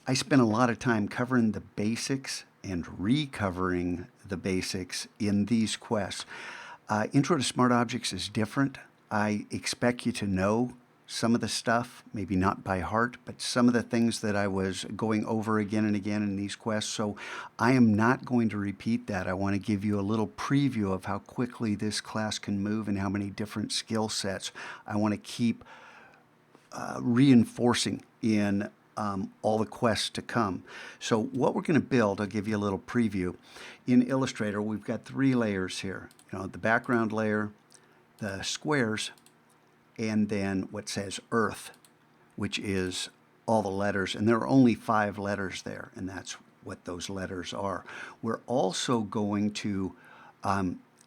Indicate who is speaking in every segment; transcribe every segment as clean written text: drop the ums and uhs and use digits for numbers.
Speaker 1: I spent a lot of time covering the basics and recovering the basics in these quests. Intro to Smart Objects is different. I expect you to know some of the stuff, maybe not by heart, but some of the things that I was going over again and again in these quests. So I am not going to repeat that. I want to give you a little preview of how quickly this class can move and how many different skill sets I want to keep reinforcing in all the quests to come. So what we're going to build, I'll give you a little preview. In Illustrator, we've got 3 layers here. The background layer, the squares, and then what says Earth, which is all the letters. And there are only 5 letters there, and that's what those letters are. We're also going to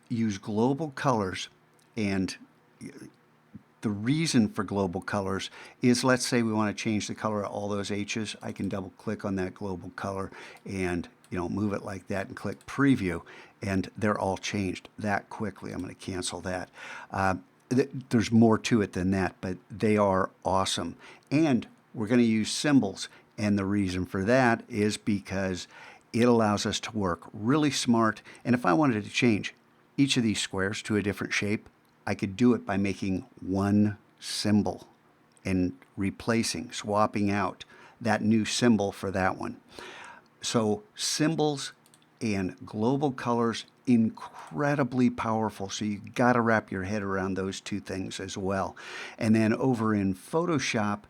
Speaker 1: use global colors, and the reason for global colors is, let's say we want to change the color of all those H's. I can double click on that global color and move it like that and click preview, and they're all changed that quickly. I'm going to cancel that. There's more to it than that, but they are awesome. And we're going to use symbols, and the reason for that is because it allows us to work really smart. And if I wanted to change each of these squares to a different shape, I could do it by making one symbol and swapping out that new symbol for that one. So symbols and global colors, incredibly powerful. So you got to wrap your head around those 2 things as well. And then over in Photoshop,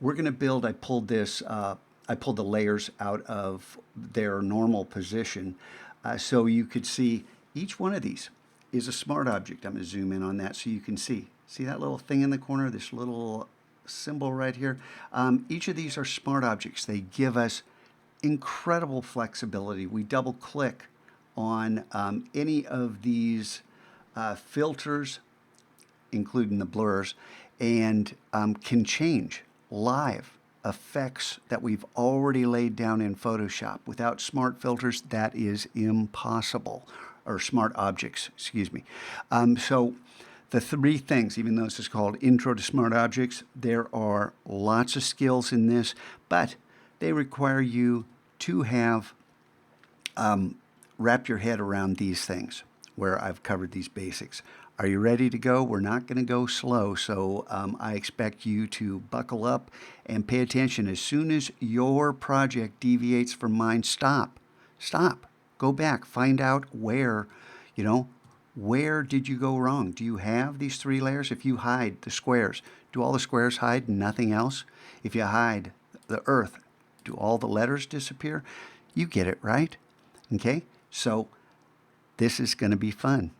Speaker 1: we're going to build, I pulled the layers out of their normal position so you could see each one of these is a smart object. I'm going to zoom in on that so you can see. See that little thing in the corner, this little symbol right here? Each of these are smart objects. They give us incredible flexibility. We double click on any of these filters, including the blurs, and can change live effects that we've already laid down in Photoshop. Without smart filters, that is impossible. Or smart objects, excuse me. So the 3 things, even though this is called Intro to Smart Objects, there are lots of skills in this, but they require you to have wrap your head around these things where I've covered these basics. Are you ready to go? We're not going to go slow, so I expect you to buckle up and pay attention. As soon as your project deviates from mine, stop. Go back, find out where did you go wrong? Do you have these 3 layers? If you hide the squares, do all the squares hide and nothing else? If you hide the Earth, do all the letters disappear? You get it, right? Okay, so this is going to be fun.